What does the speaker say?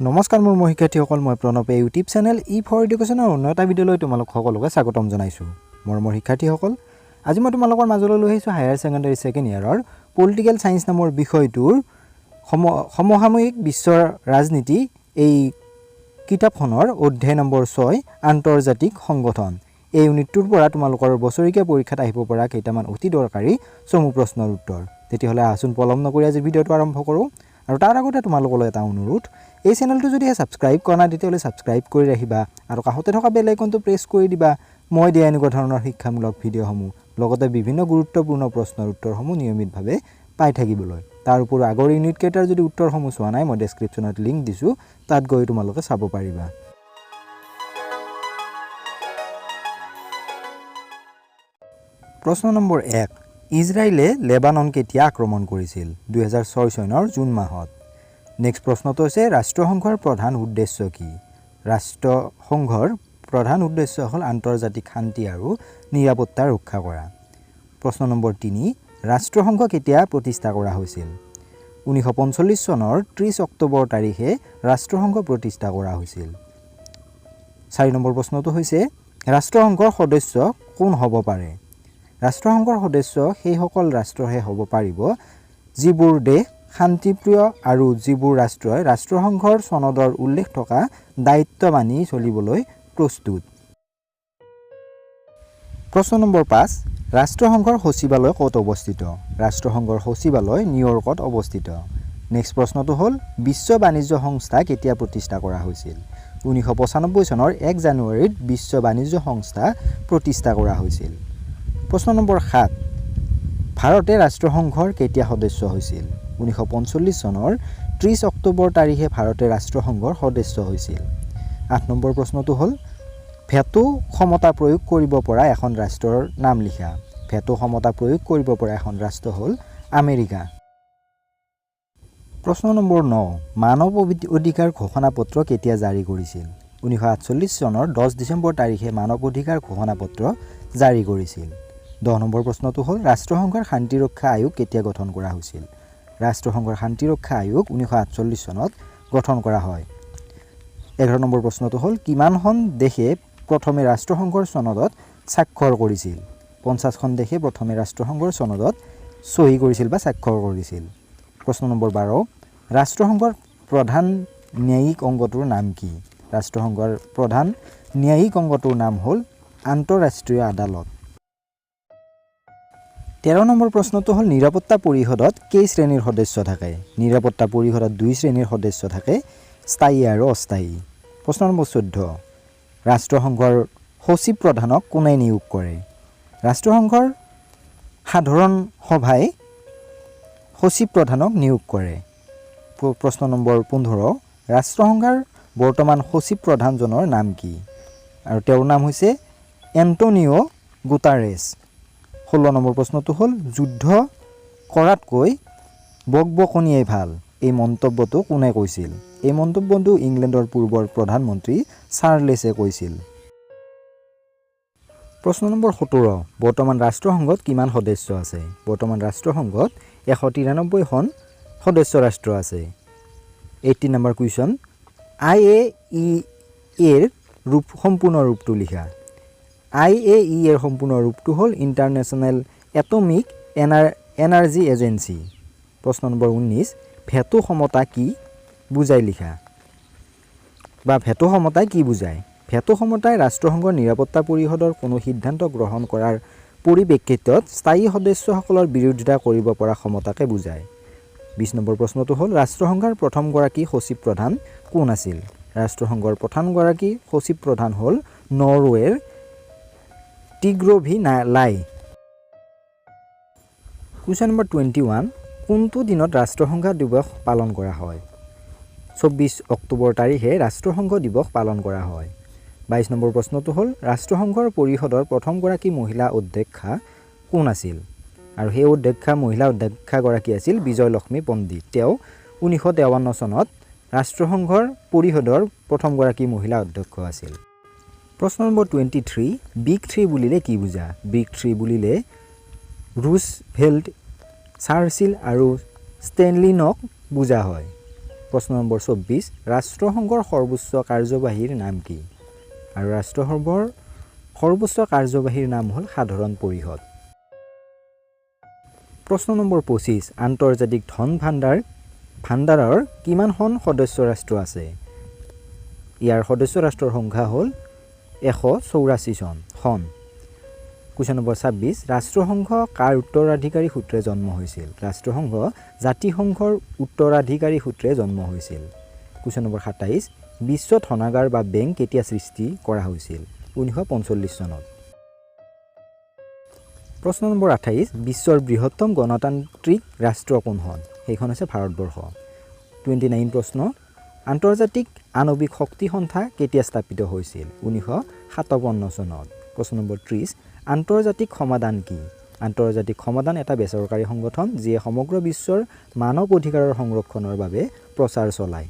নমস্কাৰ মোৰ শিক্ষাৰ্থীসকল মই প্ৰণৱে ইউটিউব চেনেল ফৰ এডুকেশ্যনৰ অন্য এটা ভিডিঅ'লৈ তোমালোক সকলোকে স্বাগতম জনাইছোঁ মোৰ শিক্ষাৰ্থীসকল আজি মই তোমালোকৰ মাজলৈ লৈ আহিছোঁ হায়াৰ ছেকেণ্ডাৰী ছেকেণ্ড ইয়াৰৰ পলিটিকেল সায়েন্স নামৰ বিষয়টোৰ সমসাময়িক বিশ্বৰ ৰাজনীতি এই কিতাপখনৰ অধ্যায় নম্বৰ 6 আন্তৰ্জাতিক সংগঠন এই ইউনিটটোৰ পৰা তোমালোকৰ বছৰীয়া পৰীক্ষাত আহিব পৰা কেইটামান অতি দৰকাৰী চমু প্ৰশ্নৰ উত্তৰ তেতিয়াহ'লে আহচোন পলম নকৰি আজি ভিডিঅ'টো আৰম্ভ কৰোঁ আৰু তাৰ আগতে তোমালোকলৈ এটা অনুৰোধ এই চেনেলটো যদি সাবস্ক্ৰাইব কৰা নাই তেতিয়াহ'লে সাবস্ক্ৰাইব কৰি ৰাখিবা আৰু কাষতে থকা বেল আইকনটো প্ৰেছ কৰি দিবা মই দিয়া এনেকুৱা ধৰণৰ শিক্ষামূলক ভিডিঅ'সমূহ লগতে বিভিন্ন গুৰুত্বপূৰ্ণ প্ৰশ্নৰ উত্তৰসমূহ নিয়মিতভাৱে পাই থাকিবলৈ তাৰ উপৰিও আগৰ ইউনিট কেইটাৰ যদি উত্তৰসমূহ চোৱা নাই মই ডেছক্ৰিপশ্যনত লিংক দিছোঁ তাত গৈ তোমালোকে চাব পাৰিবা প্ৰশ্ন নম্বৰ 1 ইজৰাইলে লেবানন কেতিয়া আক্ৰমণ কৰিছিল 2006 চনৰ জুন মাহত নেক্সট প্ৰশ্নটো হৈছে ৰাষ্ট্ৰসংঘৰ প্ৰধান উদ্দেশ্য কি ৰাষ্ট্ৰসংঘৰ প্ৰধান উদ্দেশ্য হ'ল আন্তৰ্জাতিক শান্তি আৰু নিৰাপত্তা ৰক্ষা কৰা প্ৰশ্ন নম্বৰ 3 ৰাষ্ট্ৰসংঘ কেতিয়া প্ৰতিষ্ঠা কৰা হৈছিল 1945 চনৰ 30 অক্টোবৰ তাৰিখে ৰাষ্ট্ৰসংঘ প্ৰতিষ্ঠা কৰা হৈছিল 4 নম্বৰ প্ৰশ্নটো হৈছে ৰাষ্ট্ৰসংঘৰ সদস্য কোন হ'ব পাৰে ৰাষ্ট্ৰসংঘৰ সদস্য সেইসকল ৰাষ্ট্ৰহে হ'ব পাৰিব যিবোৰ দেশ শান্তিপ্ৰিয় আৰু যিবোৰ ৰাষ্ট্ৰই ৰাষ্ট্ৰসংঘৰ সনদৰ উল্লেখ থকা দায়িত্ব মানি চলিবলৈ প্ৰস্তুত প্ৰশ্ন নম্বৰ 5 ৰাষ্ট্ৰসংঘৰ সচিবালয় ক'ত অৱস্থিত ৰাষ্ট্ৰসংঘৰ সচিবালয় নিউয়ৰ্কত অৱস্থিত নেক্সট প্ৰশ্নটো হ'ল বিশ্ব বাণিজ্য সংস্থা কেতিয়া প্ৰতিষ্ঠা কৰা হৈছিল 1995 চনৰ 1 জানুৱাৰীত বিশ্ব বাণিজ্য সংস্থা প্ৰতিষ্ঠা কৰা হৈছিল প্ৰশ্ন নম্বৰ 7 ভাৰতে ৰাষ্ট্ৰসংঘৰ কেতিয়া সদস্য হৈছিল 1945 চনৰ 30 অক্টোবৰ তাৰিখে ভাৰতে ৰাষ্ট্ৰসংঘৰ সদস্য হৈছিল 8 নম্বৰ প্ৰশ্নটো হ'ল ভেটো ক্ষমতা প্ৰয়োগ কৰিব পৰা এখন ৰাষ্ট্ৰৰ নাম লিখা ভেটো ক্ষমতা প্ৰয়োগ কৰিব পৰা এখন ৰাষ্ট্ৰ হ'ল আমেৰিকা প্ৰশ্ন নম্বৰ 9 মানৱ অধিকাৰ ঘোষণাপত্ৰ কেতিয়া জাৰি কৰিছিল 1948 চনৰ 10 ডিচেম্বৰ তাৰিখে মানৱ অধিকাৰ ঘোষণাপত্ৰ জাৰি কৰিছিল 10 নম্বৰ প্ৰশ্নটো হ'ল ৰাষ্ট্ৰসংঘৰ শান্তিৰক্ষা আয়োগ কেতিয়া গঠন কৰা হৈছিল ৰাষ্ট্ৰসংঘৰ শান্তিৰক্ষা আয়োগ 1948 চনত গঠন কৰা হয় 11 নম্বৰ প্ৰশ্নটো হ'ল কিমানখন দেশে প্ৰথমে ৰাষ্ট্ৰসংঘৰ সনদত স্বাক্ষৰ কৰিছিল 50খন দেশে প্ৰথমে ৰাষ্ট্ৰসংঘৰ সনদত সহি কৰিছিল বা স্বাক্ষৰ কৰিছিল প্ৰশ্ন নম্বৰ 12 ৰাষ্ট্ৰসংঘৰ প্ৰধান ন্যায়িক অংগটোৰ নাম কি ৰাষ্ট্ৰসংঘৰ প্ৰধান ন্যায়িক অংগটোৰ নাম হ'ল আন্তঃৰাষ্ট্ৰীয় আদালত 13 নম্বৰ প্ৰশ্নটো হ'ল নিৰাপত্তা পৰিষদত কেই শ্ৰেণীৰ সদস্য থাকে নিৰাপত্তা পৰিষদত 2 শ্ৰেণীৰ সদস্য থাকে স্থায়ী আৰু অস্থায়ী প্ৰশ্ন নম্বৰ 14 ৰাষ্ট্ৰসংঘৰ সচিব প্ৰধানক কোনে নিয়োগ কৰে ৰাষ্ট্ৰসংঘৰ সাধাৰণ সভাই সচিব প্ৰধানক নিয়োগ কৰে প্ৰশ্ন নম্বৰ 15 ৰাষ্ট্ৰসংঘৰ বৰ্তমান সচিব প্ৰধানজনৰ নাম কি আৰু তেওঁৰ নাম হৈছে এণ্টনিও গুটাৰেছ 16 নম্বৰ প্ৰশ্নটো হ'ল যুদ্ধ কৰাতকৈ বকবকনিয়েই ভাল এই মন্তব্যটো কোনে কৈছিল এই মন্তব্যটো ইংলেণ্ডৰ পূৰ্বৰ প্ৰধানমন্ত্ৰী চাৰ্লেছে কৈছিল প্ৰশ্ন নম্বৰ 17 বৰ্তমান ৰাষ্ট্ৰসংঘত কিমান সদস্য আছে বৰ্তমান ৰাষ্ট্ৰসংঘত 193খন সদস্য ৰাষ্ট্ৰ আছে 18 নম্বৰ কুৱেশ্যন IAEA এৰ সম্পূৰ্ণ ৰূপটো লিখা IAEA এৰ সম্পূৰ্ণ ৰূপটো হ'ল ইণ্টাৰনেশ্যনেল এটমিক এনাৰ্জি এজেন্সি প্ৰশ্ন নম্বৰ 19 ভেটো ক্ষমতা কি বুজাই লিখা বা ভেটো ক্ষমতাই কি বুজায় ভেটো ক্ষমতাই ৰাষ্ট্ৰসংঘৰ নিৰাপত্তা পৰিষদৰ কোনো সিদ্ধান্ত গ্ৰহণ কৰাৰ পৰিপ্ৰেক্ষিতত স্থায়ী সদস্যসকলৰ বিৰোধিতা কৰিব পৰা ক্ষমতাকে বুজায় 20 নম্বৰ প্ৰশ্নটো হ'ল ৰাষ্ট্ৰসংঘৰ প্ৰথমগৰাকী সচিব প্ৰধান কোন আছিল ৰাষ্ট্ৰসংঘৰ প্ৰথমগৰাকী সচিব প্ৰধান হ'ল নৰৱেৰ টিগ্ৰভি লাই কুৱেশ্যন নম্বৰ 21 কোনটো দিনত ৰাষ্ট্ৰসংঘ দিৱস পালন কৰা হয় 24 অক্টোবৰ তাৰিখে ৰাষ্ট্ৰসংঘ দিৱস পালন কৰা হয় 22 নম্বৰ প্ৰশ্নটো হ'ল ৰাষ্ট্ৰসংঘৰ পৰিষদৰ প্ৰথমগৰাকী মহিলা অধ্যক্ষা কোন আছিল আৰু সেই মহিলা অধ্যক্ষাগৰাকী আছিল বিজয়লক্ষ্মী পণ্ডিত তেওঁ 1953 চনত ৰাষ্ট্ৰসংঘৰ পৰিষদৰ প্ৰথমগৰাকী মহিলা অধ্যক্ষ আছিল প্ৰশ্ন নম্বৰ 23 বিগ 3 বুলিলে কি বুজা বিগ 3 বুলিলে ৰুজভেল্ট চাৰ্চিল আৰু ষ্টেনলিনক বুজা হয় প্ৰশ্ন নম্বৰ 24 ৰাষ্ট্ৰসংঘৰ সৰ্বোচ্চ কাৰ্যবাহীৰ নাম কি আৰু ৰাষ্ট্ৰসংঘৰ সৰ্বোচ্চ কাৰ্যবাহীৰ নাম হ'ল সাধাৰণ পৰিষদ প্ৰশ্ন নম্বৰ 25 আন্তৰ্জাতিক ধন ভাণ্ডাৰৰ কিমানখন সদস্য ৰাষ্ট্ৰ আছে ইয়াৰ সদস্য ৰাষ্ট্ৰৰ সংখ্যা হ'ল 184 খন কুৱেশ্যন নম্বৰ 26 ৰাষ্ট্ৰসংঘ কাৰ উত্তৰাধিকাৰী সূত্ৰে জন্ম হৈছিল ৰাষ্ট্ৰসংঘ জাতিসংঘৰ উত্তৰাধিকাৰী সূত্ৰে জন্ম হৈছিল কুৱেশ্যন নম্বৰ 27 বিশ্ব ধনাগাৰ বা বেংক কেতিয়া সৃষ্টি কৰা হৈছিল 1945 চনত প্ৰশ্ন নম্বৰ 28 বিশ্বৰ বৃহত্তম গণতান্ত্ৰিক ৰাষ্ট্ৰ কোনখন সেইখন হৈছে ভাৰতবৰ্ষ 29 প্ৰশ্ন আন্তৰ্জাতিক আণৱিক শক্তি সংস্থা কেতিয়া স্থাপিত হৈছিল 1957 চনত প্ৰশ্ন নম্বৰ 30 আন্তৰ্জাতিক সমাধান কি আন্তৰ্জাতিক সমাধান এটা বেচৰকাৰী সংগঠন যিয়ে সমগ্ৰ বিশ্বৰ মানৱ অধিকাৰৰ সংৰক্ষণৰ বাবে প্ৰচাৰ চলায়